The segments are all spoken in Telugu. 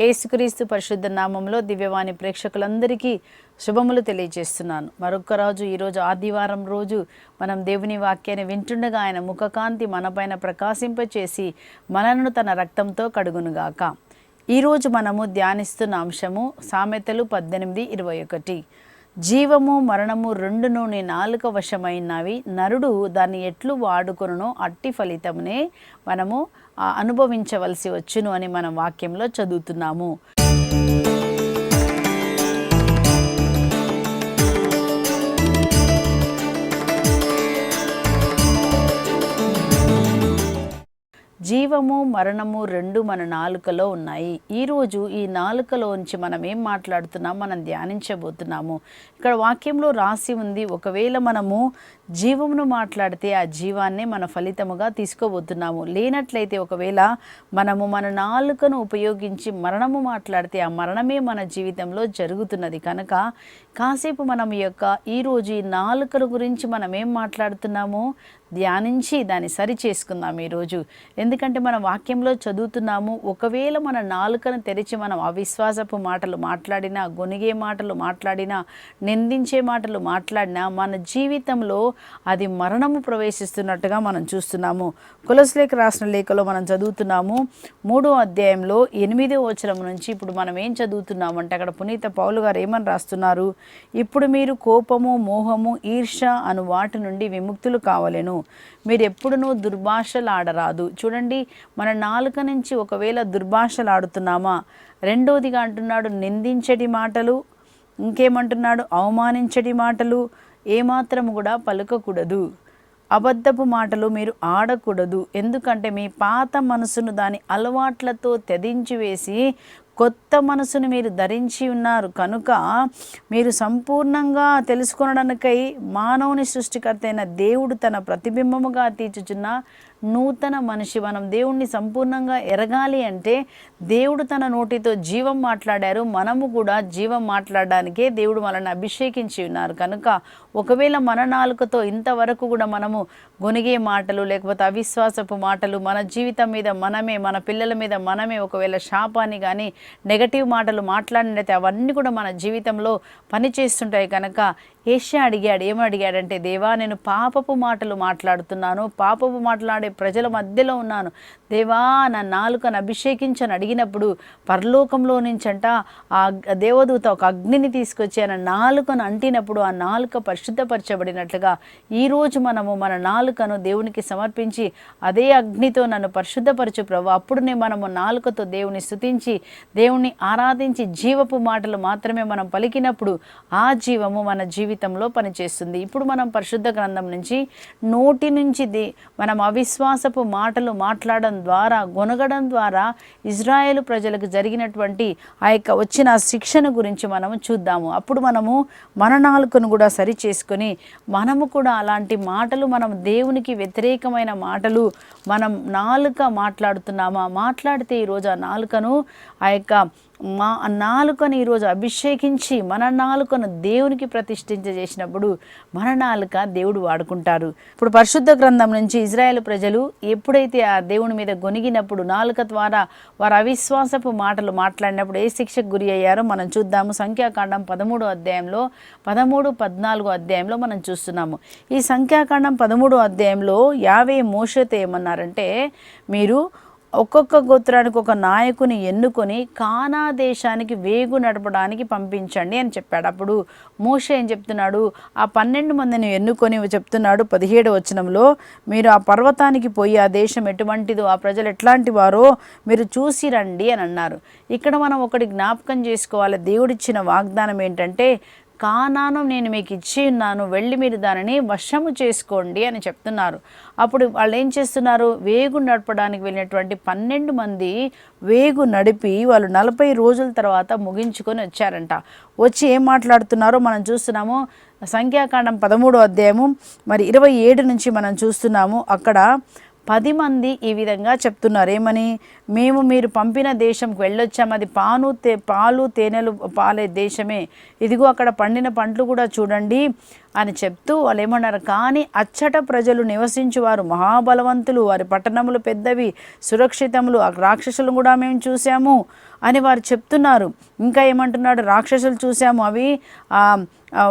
యేసుక్రీస్తు పరిశుద్ధ నామంలో దివ్యవాణి ప్రేక్షకులందరికీ శుభములు తెలియజేస్తున్నాను. మరొక రోజు, ఈరోజు ఆదివారం రోజు మనం దేవుని వాక్యాన్ని వింటుండగా ఆయన ముఖకాంతి మనపైన ప్రకాశింపచేసి మనలను తన రక్తంతో కడుగునుగాక. ఈరోజు మనము ధ్యానిస్తున్న అంశము సామెతలు 18:21. జీవము మరణము రెండును నీ నాలుక వశమైనవి, నరుడు దాన్ని ఎట్లు వాడుకొనునో అట్టి ఫలితమునే మనము అనుభవించవలసి వచ్చును అని మనం వాక్యంలో చదువుతున్నాము. జీవము మరణము రెండు మన నాలుకలో ఉన్నాయి. ఈరోజు ఈ నాలుకలోంచి మనం ఏం మాట్లాడుతున్నాం, మనం ధ్యానించబోతున్నాము. ఇక్కడ వాక్యంలో రాసి ఉంది, ఒకవేళ మనము జీవమును మాట్లాడితే ఆ జీవాన్నే మన ఫలితముగా తీసుకోబోతున్నాము. లేనట్లయితే ఒకవేళ మనము మన నాలుకను ఉపయోగించి మరణము మాట్లాడితే ఆ మరణమే మన జీవితంలో జరుగుతున్నది. కనుక కాసేపు మనం ఈరోజు ఈ నాలుకల గురించి మనం ఏం మాట్లాడుతున్నాము ధ్యానించి దాన్ని సరి చేసుకుందాం ఈరోజు. ఎందుకంటే మన వాక్యంలో చదువుతున్నాము, ఒకవేళ మన నాలుకను తెరిచి మనం అవిశ్వాసపు మాటలు మాట్లాడినా, గొనిగే మాటలు మాట్లాడినా, నిందించే మాటలు మాట్లాడినా మన జీవితంలో అది మరణము ప్రవేశిస్తున్నట్టుగా మనం చూస్తున్నాము. కొలస్సీలకు రాసిన లేఖలో మనం చదువుతున్నాము 3వ అధ్యాయంలో 8వ వచనం నుంచి. ఇప్పుడు మనం ఏం చదువుతున్నాము అంటే అక్కడ పునీత పౌలు గారు ఏమని రాస్తున్నారు, ఇప్పుడు మీరు కోపము, మోహము, ఈర్ష అను వాటి నుండి విముక్తులు కావలెను. మీరు ఎప్పుడునూ దుర్భాషలు ఆడరాదు. చూడండి, మన నాలుక నుంచి ఒకవేళ దుర్భాషలు ఆడుతున్నామా, రెండోదిగా అంటున్నాడు నిందించటి మాటలు, ఇంకేమంటున్నాడు అవమానించటి మాటలు ఏమాత్రం కూడా పలుకకూడదు. అబద్ధపు మాటలు మీరు ఆడకూడదు. ఎందుకంటే మీ పాత మనసును దాని అలవాట్లతో తెదించి వేసి కొత్త మనసును మీరు ధరించి ఉన్నారు. కనుక మీరు సంపూర్ణంగా తెలుసుకొనడానికై మానవుని సృష్టికర్త అయిన దేవుడు తన ప్రతిబింబముగా తీర్చుచున్న నూతన మనిషి. మనం దేవుణ్ణి సంపూర్ణంగా ఎరగాలి అంటే దేవుడు తన నోటితో జీవం మాట్లాడారు. మనము కూడా జీవం మాట్లాడడానికే దేవుడు మనల్ని అభిషేకించి ఉన్నారు. కనుక ఒకవేళ మన నాలుకతో ఇంతవరకు కూడా మనము గొనిగే మాటలు, లేకపోతే అవిశ్వాసపు మాటలు, మన జీవితం మీద మనమే, మన పిల్లల మీద మనమే ఒకవేళ శాపాన్ని కానీ నెగటివ్ మాటలు మాట్లాడినట్లయితే అవన్నీ కూడా మన జీవితంలో పనిచేస్తుంటాయి. కనుక యేషయా అడిగాడు, ఏమని అడిగాడంటే, దేవా నేను పాపపు మాటలు మాట్లాడుతున్నాను, పాపపు మాట్లాడే ప్రజల మధ్యలో ఉన్నాను, దేవా నా నాలుకను అభిషేకించని అడిగినప్పుడు పరలోకంలో నుంచంట ఆ దేవదూత ఒక అగ్నిని తీసుకొచ్చి ఆయన నాలుకను అంటినప్పుడు ఆ నాలుక పరిశుద్ధపరచబడినట్లుగా ఈరోజు మనము మన నాలుకను దేవునికి సమర్పించి అదే అగ్నితో నన్ను పరిశుద్ధపరచు ప్రభు, అప్పుడునే మనము నాలుకతో దేవుని స్తుతించి దేవుణ్ణి ఆరాధించి జీవపు మాటలు మాత్రమే మనం పలికినప్పుడు ఆ జీవము మన జీవితంలో పనిచేస్తుంది. ఇప్పుడు మనం పరిశుద్ధ గ్రంథం నుంచి నోటి నుంచి మనం అవిశ్వాసపు మాటలు మాట్లాడడం ద్వారా, గొనగడం ద్వారా ఇజ్రాయేలు ప్రజలకు జరిగినటువంటి ఆ వచ్చిన శిక్షణ గురించి మనము చూద్దాము. అప్పుడు మనము మన నాలుకను కూడా సరి చేసుకొని మనము కూడా అలాంటి మాటలు, మనం దేవునికి వ్యతిరేకమైన మాటలు మనం నాలుక మాట్లాడుతున్నామా, మాట్లాడితే ఈరోజు ఆ నాలుకను మా నాలుకను ఈరోజు అభిషేకించి మన నాలుకను దేవునికి ప్రతిష్ఠించేసినప్పుడు మన నాలుక దేవుడు వాడుకుంటారు. ఇప్పుడు పరిశుద్ధ గ్రంథం నుంచి ఇజ్రాయేల్ ప్రజలు ఎప్పుడైతే ఆ దేవుని మీద గొనిగినప్పుడు నాలుక ద్వారా వారు అవిశ్వాసపు మాటలు మాట్లాడినప్పుడు ఏ శిక్షకు గురి అయ్యారో మనం చూద్దాము. సంఖ్యాకాండం 13వ అధ్యాయంలో 13-14 అధ్యాయంలో మనం చూస్తున్నాము. ఈ సంఖ్యాకాండం 13వ అధ్యాయంలో యావే మోషేతో ఏమన్నారంటే, మీరు ఒక్కొక్క గోత్రానికి ఒక నాయకుని ఎన్నుకొని కానా దేశానికి వేగు నడపడానికి పంపించండి అని చెప్పాడు. అప్పుడు మోషే ఏం చెప్తున్నాడు, ఆ 12 మందిని ఎన్నుకొని చెప్తున్నాడు 17వ వచనంలో, మీరు ఆ పర్వతానికి పోయి ఆ దేశం ఎటువంటిదో, ఆ ప్రజలు ఎట్లాంటి వారో మీరు చూసి రండి అని అన్నారు. ఇక్కడ మనం ఒకటి జ్ఞాపకం చేసుకోవాలి, దేవుడిచ్చిన వాగ్దానం ఏంటంటే కానాను నేను మీకు ఇచ్చి ఉన్నాను, వెళ్ళి మీరు దానిని వశము చేసుకోండి అని చెప్తున్నారు. అప్పుడు వాళ్ళు ఏం చేస్తున్నారు, వేగు నడపడానికి వెళ్ళినటువంటి 12 మంది వేగు నడిపి వాళ్ళు 40 రోజుల తర్వాత ముగించుకొని వచ్చారంట. వచ్చి ఏం మాట్లాడుతున్నారో మనం చూస్తున్నాము. సంఖ్యాకాండం 13వ అధ్యాయము 27 నుంచి మనం చూస్తున్నాము. అక్కడ 10 మంది ఈ విధంగా చెప్తున్నారు, ఏమని, మేము మీరు పంపిన దేశంకి వెళ్ళొచ్చాము, అది పాలు తేనెలు పాలే దేశమే, ఇదిగో అక్కడ పండిన పంటలు కూడా చూడండి అని చెప్తూ వాళ్ళు ఏమన్నారు, కానీ అచ్చట ప్రజలు నివసించువారు మహాబలవంతులు, వారి పట్టణములు పెద్దవి, సురక్షితములు, ఆ రాక్షసులు కూడా మేము చూసాము అని వారు చెప్తున్నారు. ఇంకా ఏమంటున్నాడు, రాక్షసులు చూసాము, అవి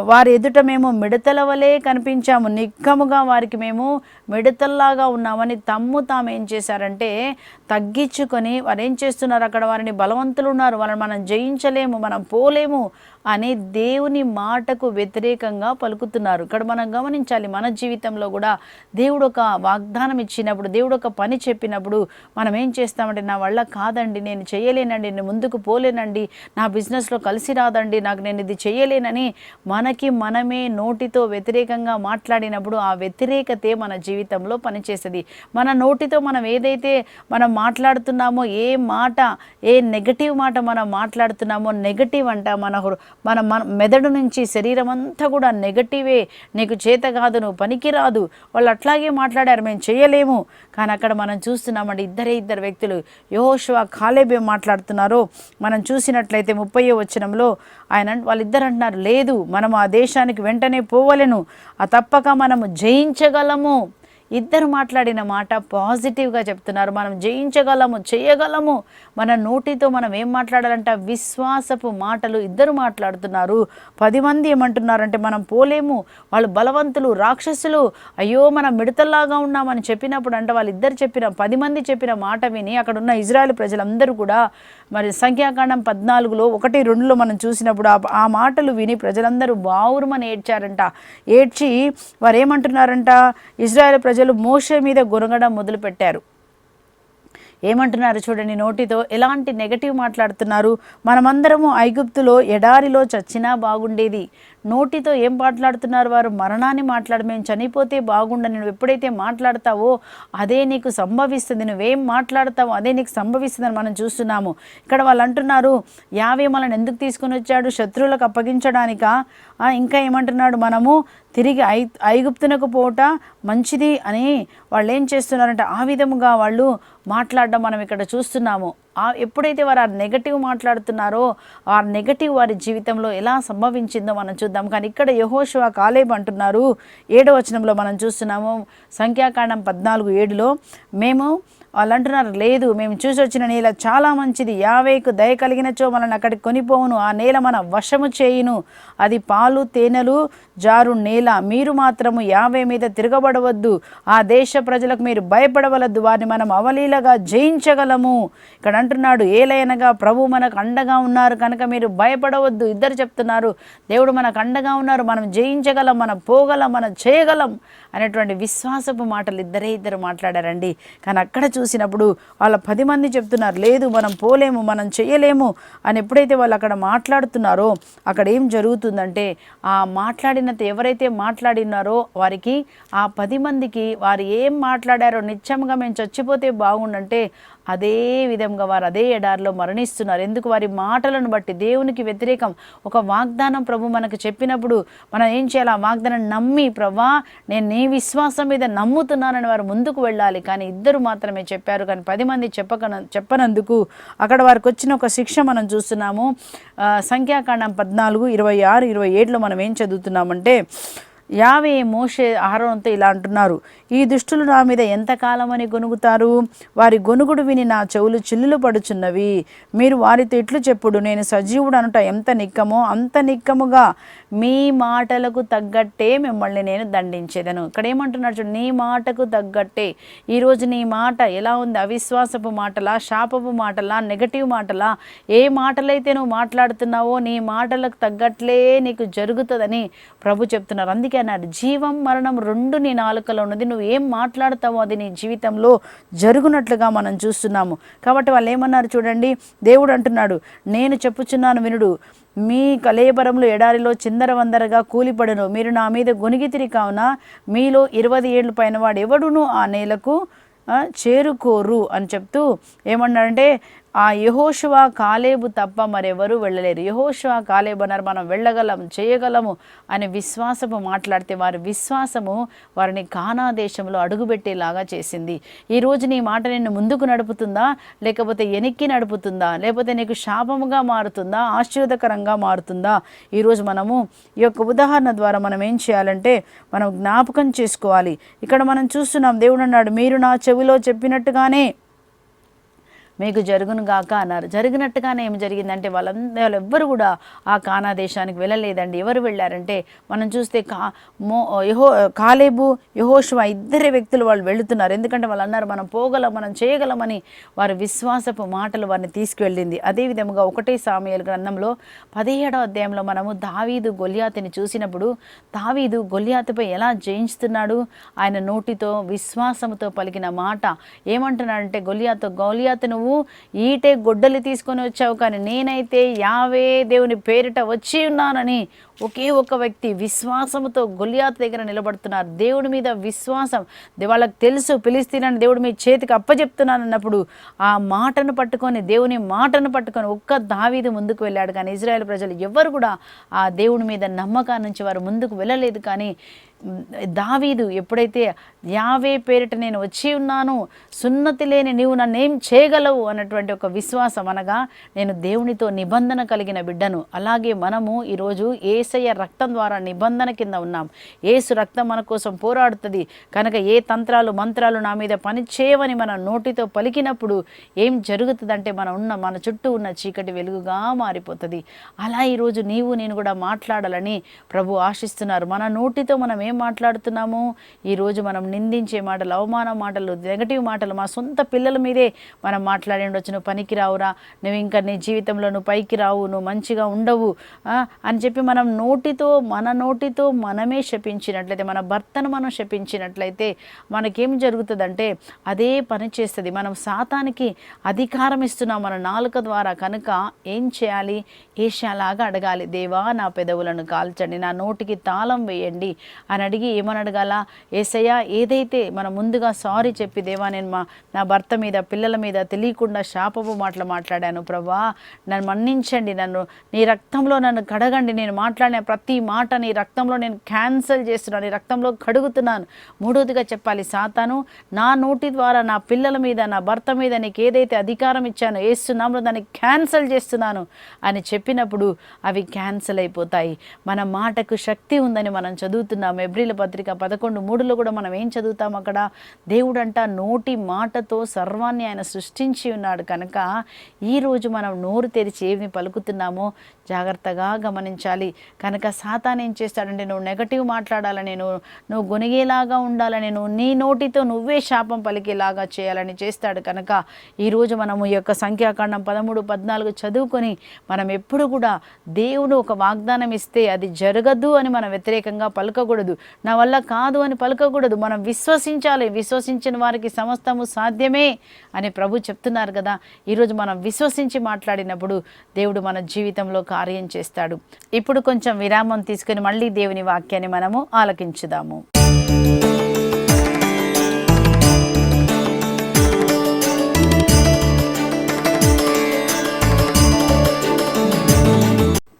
వారి ఎదుట మేము మిడతల వలె కనిపించాము, నిక్కముగా వారికి మేము మిడతల్లాగా ఉన్నామని తాము ఏం చేశారంటే తగ్గించుకొని వారు ఏం చేస్తున్నారు, అక్కడ వారిని బలవంతులు ఉన్నారు, వాళ్ళని మనం జయించలేము, మనం పోలేము అని దేవుని మాటకు వ్యతిరేకంగా పలుకుతున్నారు. ఇక్కడ మనం గమనించాలి, మన జీవితంలో కూడా దేవుడు ఒక వాగ్దానం ఇచ్చినప్పుడు, దేవుడు ఒక పని చెప్పినప్పుడు మనం ఏం చేస్తామంటే, నా వల్ల కాదండి, నేను చేయలేనండి, నేను ముందుకు పోలేనండి, నా బిజినెస్లో కలిసి రాదండి, నేను ఇది చేయలేనని మనకి మనమే నోటితో వ్యతిరేకంగా మాట్లాడినప్పుడు ఆ వ్యతిరేకతే మన జీవితంలో పనిచేస్తుంది. మన నోటితో మనం ఏదైతే మనం మాట్లాడుతున్నామో, ఏ మాట, ఏ నెగటివ్ మాట మనం మాట్లాడుతున్నామో, నెగటివ్ అంట మన మెదడు నుంచి శరీరం అంతా కూడా నెగటివే. నీకు చేత కాదు, నువ్వు పనికిరాదు, వాళ్ళు అట్లాగే మాట్లాడారు, మేము చేయలేము. కానీ అక్కడ మనం చూస్తున్నామండి, ఇద్దరు వ్యక్తులు యెహోషువ కాలేబ్ ఏం మాట్లాడుతున్నారో మనం చూసినట్లయితే 30వ వచనంలో వాళ్ళిద్దరు అంటున్నారు, లేదు మనం ఆ దేశానికి వెంటనే పోవలెను, తప్పక మనము జయించగలము. ఇద్దరు మాట్లాడిన మాట పాజిటివ్గా చెప్తున్నారు, మనం జయించగలము, చేయగలము. మన నోటితో మనం ఏం మాట్లాడాలంట, విశ్వాసపు మాటలు ఇద్దరు మాట్లాడుతున్నారు. 10 మంది ఏమంటున్నారంటే, మనం పోలేము, వాళ్ళు బలవంతులు, రాక్షసులు, అయ్యో మనం మిడతల్లాగా ఉన్నామని చెప్పినప్పుడు అంటే వాళ్ళిద్దరు 10 మంది చెప్పిన మాట విని అక్కడ ఉన్న ఇజ్రాయేల్ ప్రజలందరూ కూడా, మరి సంఖ్యాకాండం 14లో 1-2లో మనం చూసినప్పుడు ఆ మాటలు విని ప్రజలందరూ బావురుమని ఏడ్చారంట. ఏడ్చి వారు ఏమంటున్నారంట, ఇజ్రాయేల్ ప్రజలు మోషే మీద గొనగడం మొదలుపెట్టారు. ఏమంటున్నారు చూడండి, నోటితో ఎలాంటి నెగటివ్ మాట్లాడుతున్నారు. మనమందరము ఐగుప్తులో ఎడారిలో చచ్చినా బాగుండేది. నోటితో ఏం మాట్లాడుతున్నారు వారు, మరణాన్ని మాట్లాడు, మేము చనిపోతే బాగుండని, నువ్వు ఎప్పుడైతే మాట్లాడతావో అదే నీకు సంభవిస్తుంది, నువ్వేం మాట్లాడతావో అదే నీకు సంభవిస్తుందని మనం చూస్తున్నాము. ఇక్కడ వాళ్ళు అంటున్నారు, యావే మనల్ని ఎందుకు తీసుకొని వచ్చాడు, శత్రువులకు అప్పగించడానికా? ఇంకా ఏమంటున్నాడు, మనము తిరిగి ఐగుప్తునకు పోట మంచిది అని వాళ్ళు ఏం చేస్తున్నారంటే ఆ విధముగా వాళ్ళు మాట్లాడడం మనం ఇక్కడ చూస్తున్నాము. ఎప్పుడైతే వారు ఆ నెగటివ్ మాట్లాడుతున్నారో ఆ నెగటివ్ వారి జీవితంలో ఎలా సంభవించిందో మనం చూద్దాం. కానీ ఇక్కడ యెహోషువ కాలేబ్ అంటున్నారు, 7వ వచనంలో మనం చూస్తున్నాము, సంఖ్యాకాండం 14:7లో, వాళ్ళు అంటున్నారు, లేదు మేము చూసి వచ్చిన నేల చాలా మంచిది, యావేకు దయ కలిగినచో మనల్ని అక్కడికి కొనిపోవును, ఆ నేల మన వశము చేయును, అది పాలు తేనెలు జారు నేల, మీరు మాత్రము యావే మీద తిరగబడవద్దు, ఆ దేశ ప్రజలకు మీరు భయపడవలద్దు, వారిని మనం అవలీలగా జయించగలము. ఇక్కడ అంటున్నాడు, ఏలైనగా ప్రభు మనకు అండగా ఉన్నారు కనుక మీరు భయపడవద్దు. ఇద్దరు చెప్తున్నారు, దేవుడు మనకు అండగా ఉన్నారు, మనం జయించగలం, మనం పోగలం, మనం చేయగలం అనేటువంటి విశ్వాసపు మాటలు ఇద్దరు మాట్లాడారండి. కానీ అక్కడ చూసినప్పుడు వాళ్ళ 10 మంది చెప్తున్నారు, లేదు మనం పోలేము, మనం చేయలేము అని. ఎప్పుడైతే వాళ్ళు అక్కడ మాట్లాడుతున్నారో అక్కడ ఏం జరుగుతుందంటే, ఆ మాట్లాడినంత ఎవరైతే మాట్లాడినారో వారికి, ఆ 10 మందికి వారు ఏం మాట్లాడారో నిత్యంగా మేము చచ్చిపోతే బాగుండంటే అదే విధంగా వారు అదే ఎడారిలో మరణిస్తున్నారు. ఎందుకు? వారి మాటలను బట్టి. దేవునికి వ్యతిరేకం. ఒక వాగ్దానం ప్రభు మనకు చెప్పినప్పుడు మనం ఏం చేయాలి, ఆ వాగ్దానం నమ్మి, ప్రభా నేను నీ విశ్వాసం మీద నమ్ముతున్నానని వారు ముందుకు వెళ్ళాలి. కానీ ఇద్దరు మాత్రమే చెప్పారు, కానీ 10 మంది చెప్పనందుకు అక్కడ వారికి వచ్చిన ఒక శిక్ష మనం చూస్తున్నాము. సంఖ్యాకాండం 14:26-27లో మనం ఏం చదువుతున్నామంటే, యావే మోషే అహరోనుతో ఇలా అంటున్నారు, ఈ దుష్టులు నా మీద ఎంతకాలమని గొనుగుతారు, వారి గొనుగుడు విని నా చెవులు చిల్లులు పడుచున్నవి. మీరు వారితో ఇట్లు చెప్పుడు, నేను సజీవుడు అనుట ఎంత నిక్కమో అంత నిక్కముగా మీ మాటలకు తగ్గట్టే మిమ్మల్ని నేను దండించేదను. ఇక్కడ ఏమంటున్నారు చూడండి, నీ మాటకు తగ్గట్టే. ఈరోజు నీ మాట ఎలా ఉంది? అవిశ్వాసపు మాటలా, శాపపు మాటలా, నెగటివ్ మాటలా? ఏ మాటలైతే నువ్వు మాట్లాడుతున్నావో నీ మాటలకు తగ్గట్లే నీకు జరుగుతుందని ప్రభు చెప్తున్నారు. అందుకే అన్నాడు, జీవం మరణం 2 నీ నాలుకలో ఉన్నది, నువ్వు ఏం మాట్లాడతావో అది నీ జీవితంలో జరుగునట్లుగా మనం చూస్తున్నాము. కాబట్టి వాళ్ళు ఏమన్నారు చూడండి, దేవుడు అంటున్నాడు, నేను చెప్పుచున్నాను వినుడు, మీ కలేబరములు ఎడారిలో చిందరవందరగా కూలిపడును, మీరు నా మీద గొనిగితిరి కావున మీలో 20 ఏళ్ళు పైన వాడు ఎవడును ఆ నేలకు చేరుకోరు అని చెప్తూ ఏమన్నాడంటే, ఆ యెహోషువ కాలేబు తప్ప మరెవరూ వెళ్ళలేరు. యెహోషువ కాలేబు అన్నారు, మనం వెళ్ళగలం, చేయగలము అని విశ్వాసము మాట్లాడితే వారి విశ్వాసము వారిని కానా దేశంలో అడుగుపెట్టేలాగా చేసింది. ఈరోజు నీ మాట నిన్ను ముందుకు నడుపుతుందా, లేకపోతే వెనక్కి నడుపుతుందా, లేకపోతే నీకు శాపముగా మారుతుందా, ఆశీర్వాదకరంగా మారుతుందా? ఈరోజు మనము ఈ యొక్క ఉదాహరణ ద్వారా మనం ఏం చేయాలంటే మనం జ్ఞాపకం చేసుకోవాలి. ఇక్కడ మనం చూస్తున్నాం, దేవుడు అన్నాడు, మీరు నా చెవిలో చెప్పినట్టుగానే మీకు జరుగును గాక అన్నారు. జరిగినట్టుగానే ఏం జరిగిందంటే వాళ్ళెవ్వరు కూడా ఆ కానా దేశానికి వెళ్ళలేదండి. ఎవరు వెళ్ళారంటే మనం చూస్తే కాలేబు యెహోషువ ఇద్దరే వ్యక్తులు వాళ్ళు వెళుతున్నారు. ఎందుకంటే వాళ్ళు అన్నారు మనం పోగలం, మనం చేయగలమని. వారి విశ్వాసపు మాటలు వారిని తీసుకువెళ్ళింది. అదేవిధముగా 1 సాముయేలు గ్రంథంలో 17వ అధ్యాయంలో మనము దావీదు గొల్యాతుని చూసినప్పుడు దావీదు గొల్యాతుపై ఎలా జయించుతున్నాడు, ఆయన నోటితో విశ్వాసముతో పలికిన మాట ఏమంటున్నాడంటే, గొల్యాతు నువ్వు ఈటే గొడ్డలి తీసుకొని వచ్చావు, కానీ నేనైతే యావే దేవుని పేరిట వచ్చి ఉన్నానని ఒకే ఒక వ్యక్తి విశ్వాసముతో గొల్యాతు దగ్గర నిలబడుతున్నారు. దేవుడి మీద విశ్వాసం, వాళ్ళకి తెలుసు ఫిలిష్తీయులను దేవుడు మీ చేతికి అప్పచెప్తున్నాను అన్నప్పుడు ఆ మాటను పట్టుకొని, దేవుని మాటను పట్టుకొని ఒక్క దావీదు ముందుకు వెళ్ళాడు. కానీ ఇజ్రాయేల్ ప్రజలు ఎవరు కూడా ఆ దేవుని మీద నమ్మకాన్ని నుంచి వారు ముందుకు వెళ్ళలేదు. కానీ దావీదు ఎప్పుడైతే యావే పేరిట నేను వచ్చి ఉన్నాను, సున్నతి లేని నీవు నన్నేం చేయగలవు అన్నటువంటి ఒక విశ్వాసం, అనగా నేను దేవునితో నిబంధన కలిగిన బిడ్డను. అలాగే మనము ఈరోజు యేసయ్య రక్తం ద్వారా నిబంధన కింద ఉన్నాం. యేసు రక్తం మన కోసం పోరాడుతుంది కనుక ఏ తంత్రాలు మంత్రాలు నా మీద పని చేయవని మన నోటితో పలికినప్పుడు ఏం జరుగుతుందంటే మన చుట్టూ ఉన్న చీకటి వెలుగుగా మారిపోతుంది. అలా ఈరోజు నీవు నేను కూడా మాట్లాడాలని ప్రభు ఆశిస్తున్నారు. మన నోటితో మనం ఏం మాట్లాడుతున్నాము? ఈరోజు మనం నిందించే మాటలు, అవమాన మాటలు, నెగటివ్ మాటలు, మా సొంత పిల్లల మీదే మనం మాట్లాడి ఉండొచ్చు. నువ్వు పనికి రావురా, నువ్వు ఇంకా నీ జీవితంలో నువ్వు పైకి రావు, నువ్వు మంచిగా ఉండవు అని చెప్పి మనం మన నోటితో మనమే శపించినట్లయితే, మన భర్తను మనం శపించినట్లయితే మనకేం జరుగుతుందంటే అదే పని చేస్తుంది. మనం సాతానికి అధికారం ఇస్తున్నాం మన నాలుక ద్వారా. కనుక ఏం చేయాలి? ఏషాలాగా అడగాలి, దేవా నా పెదవులను కాల్చండి, నా నోటికి తాళం వేయండి అని అడిగి ఏమని అడగాల? యేసయ్య ఏదైతే మనం ముందుగా సారీ చెప్పి, దేవా నేను నా భర్త మీద పిల్లల మీద తెలియకుండా శాపపు మాటలు మాట్లాడాను, ప్రభా నన్ను మన్నించండి, నీ రక్తంలో నన్ను కడగండి, నేను మాట్లాడిన ప్రతి మాట నీ రక్తంలో నేను క్యాన్సల్ చేస్తున్నాను, నీ రక్తంలో కడుగుతున్నాను. మూడవదిగా చెప్పాలి, సాతాను నా నోటి ద్వారా నా పిల్లల మీద నా భర్త మీద నీకు ఏదైతే అధికారం ఇచ్చానో యేసునామములో దాన్ని క్యాన్సల్ చేస్తున్నాను అని చెప్పినప్పుడు అవి క్యాన్సల్ అయిపోతాయి. మన మాటకు శక్తి ఉందని మనం చదువుతున్నాం. ఎబ్రీల పత్రిక 11:3లో కూడా మనం ఏం చదువుతాం? అక్కడ దేవుడంట నోటి మాటతో సర్వాన్ని ఆయన సృష్టించి ఉన్నాడు. కనుక ఈరోజు మనం నోరు తెరిచి ఏమి పలుకుతున్నామో జాగ్రత్తగా గమనించాలి. కనుక సాతాను ఏం చేస్తాడంటే నువ్వు నెగటివ్ మాట్లాడాలని, నువ్వు గొనిగేలాగా ఉండాలని, నీ నోటితో నువ్వే శాపం పలికేలాగా చేయాలని చేస్తాడు. కనుక ఈరోజు మనము ఈ యొక్క సంఖ్యాకాండం 13-14 చదువుకొని మనం ఎప్పుడు కూడా దేవుడు ఒక వాగ్దానం ఇస్తే అది జరగదు అని మనం వ్యతిరేకంగా పలకకూడదు, నా వల్ల కాదు అని పలకకూడదు. మనం విశ్వసించాలి. విశ్వసించిన వారికి సమస్తము సాధ్యమే అని ప్రభు చెప్తున్నారు కదా. ఈరోజు మనం విశ్వసించి మాట్లాడినప్పుడు దేవుడు మన జీవితంలో కార్యం చేస్తాడు. ఇప్పుడు కొంచెం విరామం తీసుకుని మళ్ళీ దేవుని వాక్యాన్ని మనము ఆలకించుదాము.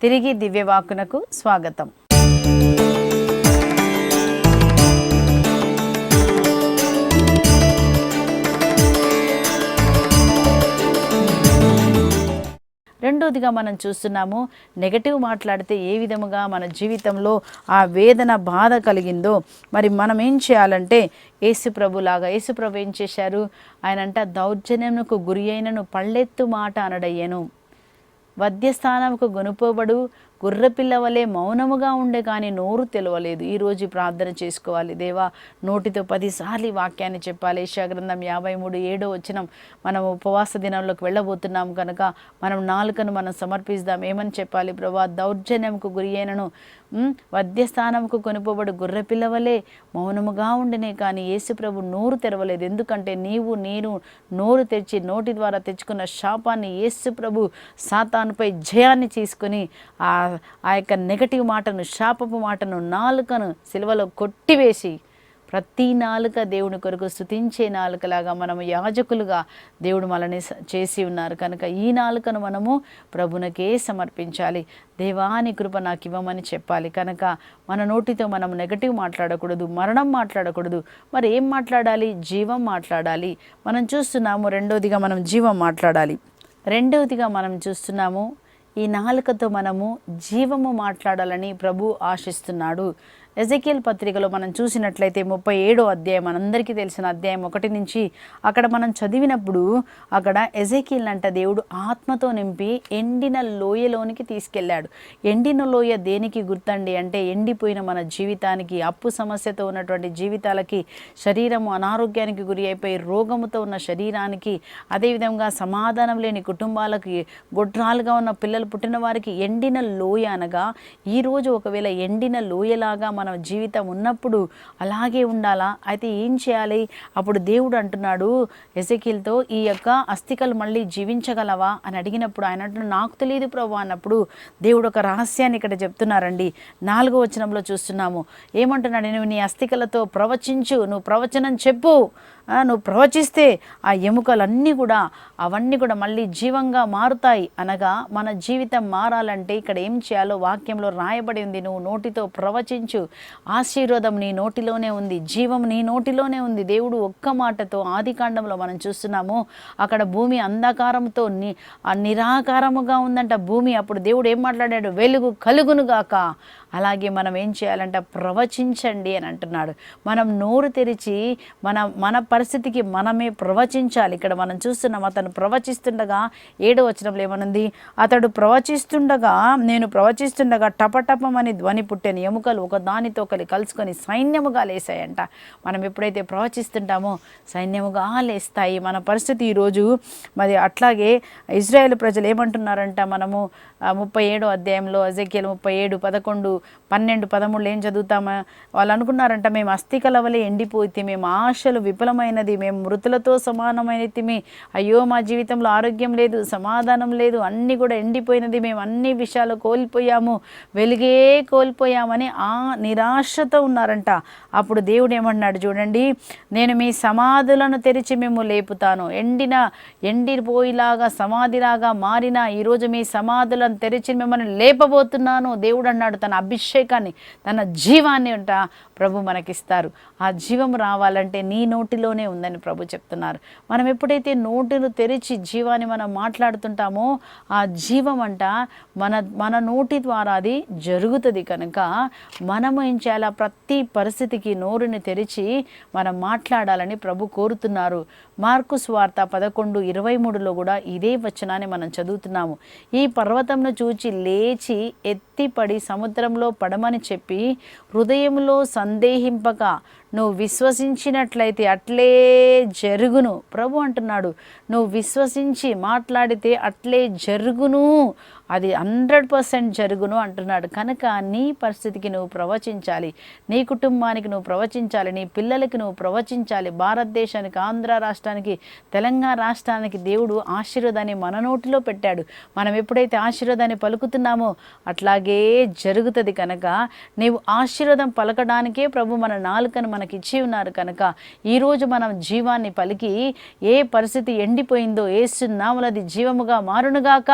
తిరిగి దివ్యవాక్కునకు స్వాగతం. రెండోదిగా మనం చూస్తున్నాము, నెగటివ్ మాట్లాడితే ఏ విధముగా మన జీవితంలో ఆ వేదన బాధ కలిగిందో మరి మనం ఏం చేయాలంటే యేసు ప్రభు ఏం చేశారు? ఆయనంట దౌర్జన్యమునకు గురి అయినను పళ్ళెత్తు మాట అనడయ్యను, వధ్యస్థానముకు గొనుపోబడు గుర్రపిల్ల వలె మౌనముగా ఉండే కానీ నోరు తెలవలేదు. ఈరోజు ప్రార్థన చేసుకోవాలి. దేవా నోటితో 10 సార్లు వాక్యాన్ని చెప్పాలి. యెషయా గ్రంథం 53:7 మనం ఉపవాస దినంలోకి వెళ్ళబోతున్నాం కనుక మనం నాలుకను మనం సమర్పిస్తాం. ఏమని చెప్పాలి? ప్రభా దౌర్జన్యంకు గురి అయినను వధ్యస్థానముకు కొనుపోబడు గుర్రపిల్ల వలె మౌనముగా ఉండినే కానీ యేసు ప్రభు నోరు తెరవలేదు. ఎందుకంటే నేను నోరు తెరిచి నోటి ద్వారా తెచ్చుకున్న శాపాన్ని యేసు ప్రభు సాతానుపై జయాన్ని తీసుకొని ఆ యొక్క నెగటివ్ మాటను, శాపపు మాటను, నాలుకను సిలువలో కొట్టివేసి ప్రతి నాలుక దేవుని కొరకు స్తుతించే నాలుకలాగా మనము యాజకులుగా దేవుడు మనల్ని చేసి ఉన్నారు. కనుక ఈ నాలుకను మనము ప్రభునకే సమర్పించాలి. దేవాని కృప నాకు ఇవ్వమని చెప్పాలి. కనుక మన నోటితో మనం నెగటివ్ మాట్లాడకూడదు, మరణం మాట్లాడకూడదు. మరి ఏం మాట్లాడాలి? జీవం మాట్లాడాలి. మనం చూస్తున్నాము రెండవదిగా మనం జీవం మాట్లాడాలి. రెండవదిగా మనం చూస్తున్నాము ఈ నాలుకతో మనము జీవము మాట్లాడాలని ప్రభు ఆశిస్తున్నాడు. ఎజెకియల్ పత్రికలో మనం చూసినట్లయితే 37వ అధ్యాయం, మనందరికీ తెలిసిన అధ్యాయం 1 నుంచి అక్కడ మనం చదివినప్పుడు అక్కడ ఎజెకియల్ అంట దేవుడు ఆత్మతో నింపి ఎండిన లోయలోనికి తీసుకెళ్ళాడు. ఎండిన లోయ దేనికి గుర్తండి అంటే ఎండిపోయిన మన జీవితానికి, అప్పు సమస్యతో ఉన్నటువంటి జీవితాలకి, శరీరము అనారోగ్యానికి గురి అయిపోయి రోగముతో ఉన్న శరీరానికి, అదేవిధంగా సమాధానం లేని కుటుంబాలకి, గొడ్రాలుగా ఉన్న పిల్లలు పుట్టిన వారికి ఎండిన లోయ అనగా ఈరోజు ఒకవేళ ఎండిన లోయలాగా మన జీవితం ఉన్నప్పుడు అలాగే ఉండాలా? అయితే ఏం చేయాలి? అప్పుడు దేవుడు అంటున్నాడు ఎజెకియల్తో, ఈ యొక్క అస్థికలు మళ్ళీ జీవించగలవా అని అడిగినప్పుడు ఆయన అంటున్నాడు, నాకు తెలియదు ప్రభు అన్నప్పుడు దేవుడు ఒక రహస్యాన్ని ఇక్కడ చెప్తున్నారండి. 4వ వచనంలో చూస్తున్నాము. ఏమంటున్నాడు? నువ్వు నీ అస్థికలతో ప్రవచించు, నువ్వు ప్రవచనం చెప్పు, నువ్వు ప్రవచిస్తే ఆ ఎముకలన్నీ కూడా అవన్నీ కూడా మళ్ళీ జీవంగా మారుతాయి. అనగా మన జీవితం మారాలంటే ఇక్కడ ఏం చేయాలో వాక్యంలో రాయబడి ఉంది. నువ్వు నోటితో ప్రవచించు, ఆశీర్వాదం నీ నోటిలోనే ఉంది, జీవం నీ నోటిలోనే ఉంది. దేవుడు ఒక్క మాటతో ఆదికాండంలో మనం చూస్తున్నాము, అక్కడ భూమి అంధకారంతో నిరాకారముగా ఉందంట భూమి. అప్పుడు దేవుడు ఏం మాట్లాడాడు? వెలుగు కలుగునుగాక. అలాగే మనం ఏం చేయాలంట? ప్రవచించండి అని అంటున్నాడు. మనం నోరు తెరిచి మన పరిస్థితికి మనమే ప్రవచించాలి. ఇక్కడ మనం చూస్తున్నాం, అతను ప్రవచిస్తుండగా 7వ వచనంలో ఏమనుంది? అతడు ప్రవచిస్తుండగా, నేను ప్రవచిస్తుండగా టపటపమని ధ్వని పుట్టిన ఎముకలు ఒక దానితో కలుసుకొని సైన్యముగా లేసాయంట. మనం ఎప్పుడైతే ప్రవచిస్తుంటామో సైన్యముగా లేస్తాయి. మన పరిస్థితి ఈరోజు మరి అట్లాగే ఇజ్రాయేల్ ప్రజలు ఏమంటున్నారంట? మనము 37వ అధ్యాయంలో ఎజెకియల్ 37, 11, 12, 13 ఏం చదువుతామా? వాళ్ళు అనుకున్నారంట, మేము అస్థికల వలె ఎండిపోతే, మేము ఆశలు విఫలమైనది, మేము మృతులతో సమానమైనది, అయ్యో మా జీవితంలో ఆరోగ్యం లేదు, సమాధానం లేదు, అన్నీ కూడా ఎండిపోయినది, మేము అన్ని విషయాలు కోల్పోయాము, వెలుగే కోల్పోయామని నిరాశతో ఉన్నారంట. అప్పుడు దేవుడు ఏమన్నాడు చూడండి, నేను మీ సమాధులను తెరిచి మేము లేపుతాను. ఎండిపోయిలాగా సమాధిలాగా మారిన ఈరోజు మీ సమాధులను తెరిచి మిమ్మల్ని లేపబోతున్నాను. దేవుడు అన్నాడు తన అభిషేకాన్ని, తన జీవాన్ని అంట ప్రభు మనకిస్తారు. ఆ జీవం రావాలంటే నీ నోటిలోనే ఉందని ప్రభు చెప్తున్నారు. మనం ఎప్పుడైతే నోటిని తెరిచి జీవాన్ని మనం మాట్లాడుతుంటామో ఆ జీవం అంట మన నోటి ద్వారా అది జరుగుతుంది. కనుక మనము ఏం చేయాలా? ప్రతి పరిస్థితికి నోరుని తెరిచి మనం మాట్లాడాలని ప్రభు కోరుతున్నారు. మార్కు సువార్త 11:23లో కూడా ఇదే వచనాన్ని మనం చదువుతున్నాము. ఈ పర్వతంను చూచి లేచి ఎత్తిపడి సముద్రంలో పడమని చెప్పి హృదయంలో సందేహింపక నువ్వు విశ్వసించినట్లయితే అట్లే జరుగును. ప్రభు అంటున్నాడు, నువ్వు విశ్వసించి మాట్లాడితే అట్లే జరుగును, అది 100% జరుగును అంటున్నాడు. కనుక నీ పరిస్థితికి నువ్వు ప్రవచించాలి, నీ కుటుంబానికి నువ్వు ప్రవచించాలి, నీ పిల్లలకి నువ్వు ప్రవచించాలి. భారతదేశానికి, ఆంధ్ర రాష్ట్రానికి, తెలంగాణ రాష్ట్రానికి దేవుడు ఆశీర్వాదాన్ని మన నోటిలో పెట్టాడు. మనం ఎప్పుడైతే ఆశీర్వాదాన్ని పలుకుతున్నామో అట్లాగే జరుగుతుంది. కనుక నీవు ఆశీర్వాదం పలకడానికే ప్రభు మన నాలుకను మనకి ఇచ్చి ఉన్నారు. కనుక ఈరోజు మనం జీవాన్ని పలికి ఏ పరిస్థితి ఎండిపోయిందో యేసు నామములో అది జీవముగా మారునుగాక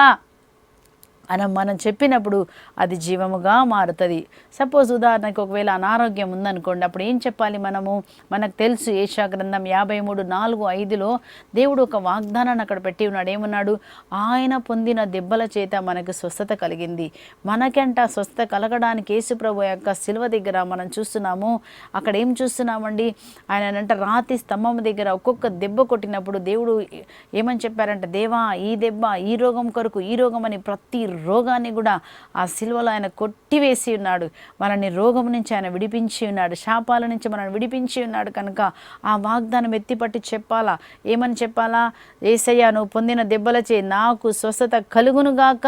మనం చెప్పినప్పుడు అది జీవముగా మారుతుంది. సపోజ్ ఉదాహరణకు ఒకవేళ అనారోగ్యం ఉందనుకోండి, అప్పుడు ఏం చెప్పాలి? మనకు తెలుసు యెషయా గ్రంథం 53:4-5లో దేవుడు ఒక వాగ్దానాన్ని అక్కడ పెట్టి ఉన్నాడు. ఏమన్నాడు? ఆయన పొందిన దెబ్బల చేత మనకు స్వస్థత కలిగింది. మనకంట స్వస్థత కలగడానికి యేసు ప్రభు యొక్క శిలువ దగ్గర మనం చూస్తున్నాము. అక్కడ ఏం చూస్తున్నామండి? ఆయన రాతి స్తంభం దగ్గర ఒక్కొక్క దెబ్బ కొట్టినప్పుడు దేవుడు ఏమని చెప్పారంట? దేవా, ఈ దెబ్బ ఈ రోగం కొరకు, ఈ రోగం అని ప్రతి రోగాన్ని కూడా ఆ శిలువలో ఆయన కొట్టివేసి ఉన్నాడు. మనల్ని రోగం నుంచి ఆయన విడిపించి ఉన్నాడు, శాపాల నుంచి మనల్ని విడిపించి ఉన్నాడు. కనుక ఆ వాగ్దానం ఎత్తిపట్టి చెప్పాలా? ఏమని చెప్పాలా? యేసయ్య, నువ్వు పొందిన దెబ్బలచే నాకు స్వస్థత కలుగునుగాక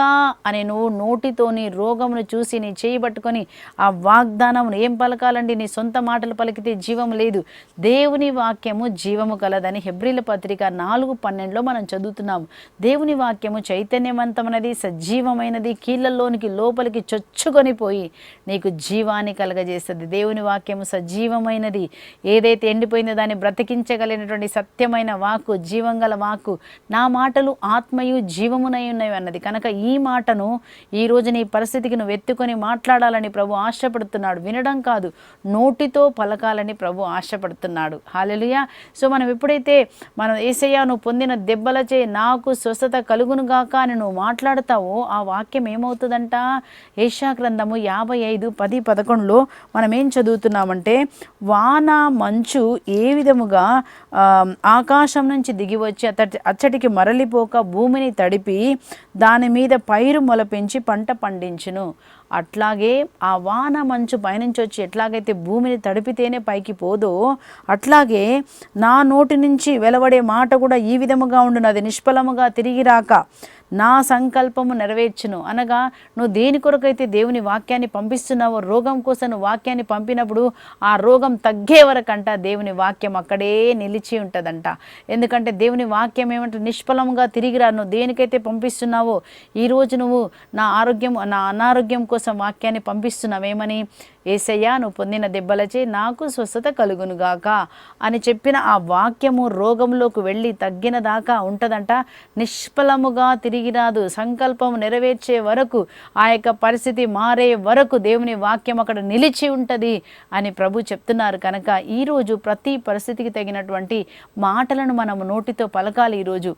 అని నువ్వు నోటితోని రోగమును చూసి నీ చేయి పట్టుకొని ఆ వాగ్దానమును ఏం పలకాలండి? నీ సొంత మాటలు పలికితే జీవం లేదు. దేవుని వాక్యము జీవము కలదని హెబ్రీల పత్రిక 4:12లో మనం చదువుతున్నాము. దేవుని వాక్యము చైతన్యవంతమైనది, సజీవమైనది, కీళ్ళల్లోనికి లోపలికి చొచ్చుకొని పోయి నీకు జీవాన్ని కలగజేస్తుంది. దేవుని వాక్యము సజీవమైనది. ఏదైతే ఎండిపోయిందో దాన్ని బ్రతికించగలిగినటువంటి సత్యమైన వాక్కు, జీవంగల వాక్కు. నా మాటలు ఆత్మయు జీవమునై ఉన్నవి అన్నది. కనుక ఈ మాటను ఈరోజు నీ పరిస్థితికి నువ్వు ఎత్తుకొని మాట్లాడాలని ప్రభు ఆశపడుతున్నాడు. వినడం కాదు, నోటితో పలకాలని ప్రభు ఆశపడుతున్నాడు. హల్లెలూయా. సో మనం ఎప్పుడైతే యేసయ్య నువ్వు పొందిన దెబ్బలచే నాకు స్వస్థత కలుగునుగాక అని నువ్వు మాట్లాడతావో ఆ వాక్యం ఏమవుతుందంట? యెషయా గ్రంథము 55:10-11లో మనం ఏం చదువుతున్నామంటే, వాన మంచు ఏ విధముగా ఆకాశం నుంచి దిగి వచ్చి అచ్చటికి మరలిపోక భూమిని తడిపి దాని మీద పైరు మొలపించి పంట పండించును, అట్లాగే ఆ వాన మంచు పైనుంచి వచ్చి ఎట్లాగైతే భూమిని తడిపితేనే పైకి పోదో, అట్లాగే నా నోటి నుంచి వెలువడే మాట కూడా ఈ విధముగా ఉండును, అది నిష్ఫలముగా తిరిగి రాక నా సంకల్పము నెరవేర్చును. అనగా నువ్వు దేని కొరకైతే దేవుని వాక్యాన్ని పంపిస్తున్నావో, రోగం కోసం నువ్వు వాక్యాన్ని పంపినప్పుడు ఆ రోగం తగ్గే వరకంట దేవుని వాక్యం అక్కడే నిలిచి ఉంటుందంట. ఎందుకంటే దేవుని వాక్యం ఏమంటే నిష్ఫలముగా తిరిగిరా. నువ్వు దేనికైతే పంపిస్తున్నావో, ఈరోజు నువ్వు నా అనారోగ్యం కోసం వాక్యాన్ని పంపిస్తున్నావేమని, యేసయ్యా నువ్వు పొందిన దెబ్బలచే నాకు స్వస్థత కలుగునుగాక అని చెప్పిన ఆ వాక్యము రోగంలోకి వెళ్ళి తగ్గిన దాకా ఉంటుందంట. నిష్ఫలముగా తిరిగి రాదు. సంకల్పం నెరవేర్చే వరకు, ఆ యొక్క పరిస్థితి మారే వరకు దేవుని వాక్యం అక్కడ నిలిచి ఉంటుంది అని ప్రభు చెప్తున్నారు. కనుక ఈరోజు ప్రతి పరిస్థితికి తగినటువంటి మాటలను మనము నోటితో పలకాలి. ఈరోజు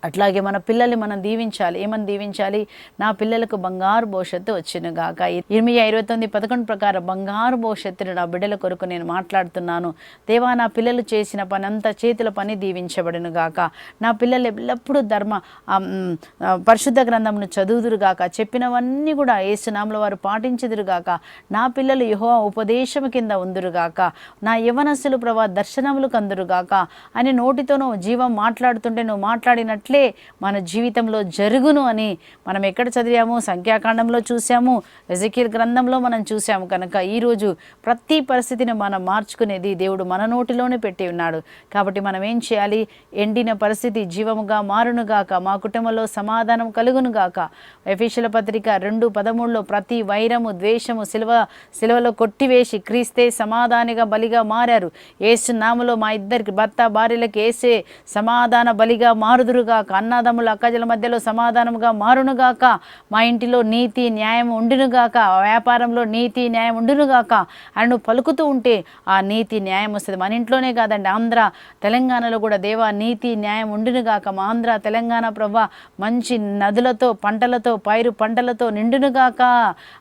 అట్లాగే మన పిల్లల్ని మనం దీవించాలి. ఏమని దీవించాలి? నా పిల్లలకు బంగారు భవిష్యత్తు వచ్చును గాక. ఇర్మియా 29:11 ప్రకారం బంగారు భవిష్యత్తును నా బిడ్డల కొరకు నేను మాట్లాడుతున్నాను. దేవా, నా పిల్లలు చేసిన పని అంతా చేతుల పని దీవించబడును గాక. నా పిల్లలు ఎల్లప్పుడూ పరిశుద్ధ గ్రంథమును చదువుదురు గాక. చెప్పినవన్నీ కూడా యేసునామములో వారు పాటించుదురు గాక. నా పిల్లలు యెహోవా ఉపదేశము కింద ఉందురు గాక. నా యవనస్సులు ప్రభా దర్శనములు కందురు గాక అని నోటితోనూ జీవం మాట్లాడుతుంటే నువ్వు మాట్లాడినట్లే మన జీవితంలో జరుగును అని మనం ఎక్కడ చదివాము? సంఖ్యాకాండంలో చూసాము, ఎజెకీయెల్ గ్రంథంలో మనం చూసాము. కనుక ఈరోజు ప్రతి పరిస్థితిని మనం మార్చుకునేది దేవుడు మన నోటిలోనే పెట్టి ఉన్నాడు. కాబట్టి మనం ఏం చేయాలి? ఎండిన పరిస్థితి జీవముగా మారునుగాక, మా కుటుంబంలో సమాధానం కలుగునుగాక. ఎఫెసీయుల పత్రిక 2:13లో ప్రతి వైరము ద్వేషము సిలువలో కొట్టివేసి క్రీస్తే సమాధానిగా బలిగా మారారు. యేసు నామములో మా ఇద్దరికి భర్త భార్యలకు యేసే సమాధాన బలిగా మారుదురుగాక. అన్నదమ్ముల అక్కజల మధ్యలో సమాధానముగా మారునుగాక. మా ఇంటిలో నీతి న్యాయం ఉండునుగాక, వ్యాపారంలో నీతి న్యాయం ఉండునుగాక అని నువ్వు పలుకుతూ ఉంటే ఆ నీతి న్యాయం వస్తుంది. మన ఇంట్లోనే కాదండి, ఆంధ్ర తెలంగాణలో కూడా దేవా నీతి న్యాయం ఉండునుగాక. మా ఆంధ్ర తెలంగాణ ప్రభా మంచి నదులతో పంటలతో పైరు పంటలతో నిండునుగాక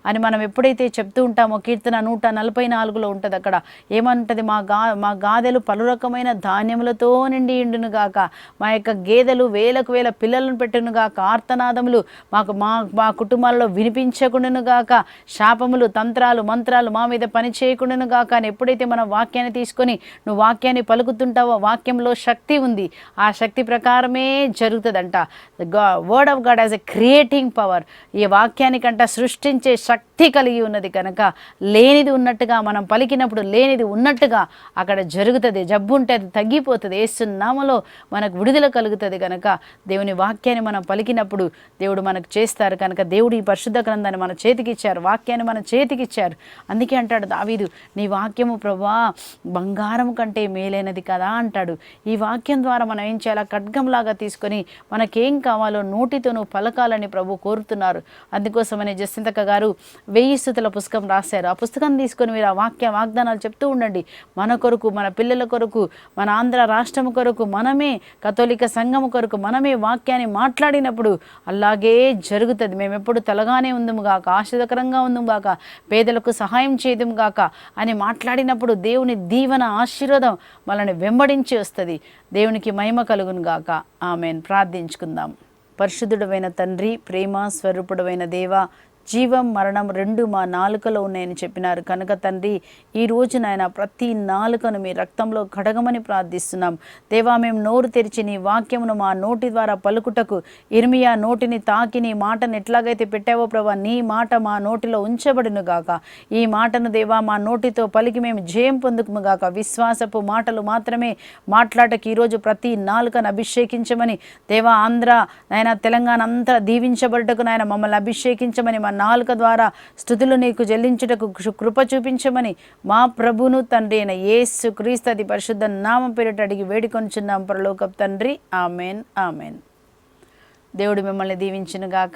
అని మనం ఎప్పుడైతే చెప్తూ ఉంటామో, కీర్తన 144లో ఉంటుంది. అక్కడ ఏమంటుంది? మా గాదెలు పలు రకమైన ధాన్యములతో నిండి ఉండునుగాక. మా యొక్క గేదెలు వేలకు వేల పిల్లలను పెట్టునుగాక. ఆర్తనాదములు మా కుటుంబాల్లో వినిపించకుండానుగాక. శాపములు తంత్రాలు మంత్రాలు మా మీద పని చేయకుండానుగాక అని ఎప్పుడైతే మనం వాక్యాన్ని తీసుకొని నువ్వు వాక్యాన్ని పలుకుతుంటావో, వాక్యంలో శక్తి ఉంది. ఆ శక్తి ప్రకారమే జరుగుతుందంట. Word of God as a creating power. ఈ వాక్యానికంట సృష్టించే శక్తి కలిగి ఉన్నది. కనుక లేనిది ఉన్నట్టుగా మనం పలికినప్పుడు లేనిది ఉన్నట్టుగా అక్కడ జరుగుతుంది. జబ్బు ఉంటే అది తగ్గిపోతుంది. యేసు నామములో మనకు విడుదల కలుగుతుంది. కనుక దేవుని వాక్యాన్ని మనం పలికినప్పుడు దేవుడు మనకు చేస్తారు. కనుక దేవుడు ఈ పరిశుద్ధ గ్రంథాన్ని మన చేతికి ఇచ్చారు, వాక్యాన్ని మన చేతికి ఇచ్చారు. అందుకే అంటాడు దావీదు, నీ వాక్యము ప్రభా బంగారం కంటే మేలైనది కదా అంటాడు. ఈ వాక్యం ద్వారా మనం ఏం చేయాలి? ఖడ్గంలాగా తీసుకొని మనకేం కావాలో నోటితో నువ్వు పలకాలని ప్రభు కోరుతున్నారు. అందుకోసమని జసింతక్క గారు 1000 స్తుతుల పుస్తకం రాశారు. ఆ పుస్తకం తీసుకొని మీరు ఆ వాగ్దానాలు చెప్తూ ఉండండి. మన కొరకు, మన పిల్లల కొరకు, మన ఆంధ్ర రాష్ట్రం కొరకు, మనమే కథోలిక సంఘము కొరకు మనమే వాక్యాన్ని మాట్లాడినప్పుడు అలాగే జరుగుతుంది. మేము ఎప్పుడు తలగానే ఉందము గాక, ఆశీర్వదకరంగా ఉందము గాక, పేదలకు సహాయం చేయదము గాక అని మాట్లాడినప్పుడు దేవుని దీవెన ఆశీర్వాదం మనల్ని వెంబడించి వస్తుంది. దేవునికి మహిమ కలుగును గాక. ఆమెన్. ప్రార్థించుకుందాం. పరిశుద్ధుడైన తండ్రి, ప్రేమ స్వరూపుడైన దేవా, జీవం మరణం రెండు మా నాలుకలో ఉన్నాయని చెప్పినారు. కనుక తండ్రి, ఈరోజు నాయన ప్రతి నాలుకను మీ రక్తంలో కడగమని ప్రార్థిస్తున్నాం. దేవా, మేము నోరు తెరిచి నీ వాక్యమును మా నోటి ద్వారా పలుకుటకు ఇర్మియా నోటిని తాకి నీ మాటను ఎట్లాగైతే పెట్టావో ప్రభా, నీ మాట మా నోటిలో ఉంచబడును గాక. ఈ మాటను దేవా మా నోటితో పలికి మేము జయం పొందుకుము గాక. విశ్వాసపు మాటలు మాత్రమే మాట్లాడటకు ఈరోజు ప్రతి నాలుకను అభిషేకించమని దేవా, ఆంధ్ర నాయన తెలంగాణ అంతా దీవించబడటకు నాయన మమ్మల్ని అభిషేకించమని, మా నాలుక ద్వారా స్తుతులు నీకు చెల్లించుటకు కృప చూపించమని మా ప్రభును తండ్రి అయిన యేసు క్రీస్తు అతి పరిశుద్ధ నామం పేరిట అడిగి వేడుకొనుచున్నాం పరలోకపు తండ్రి. ఆమెన్. ఆమెన్. దేవుడు మిమ్మల్ని దీవించును గాక.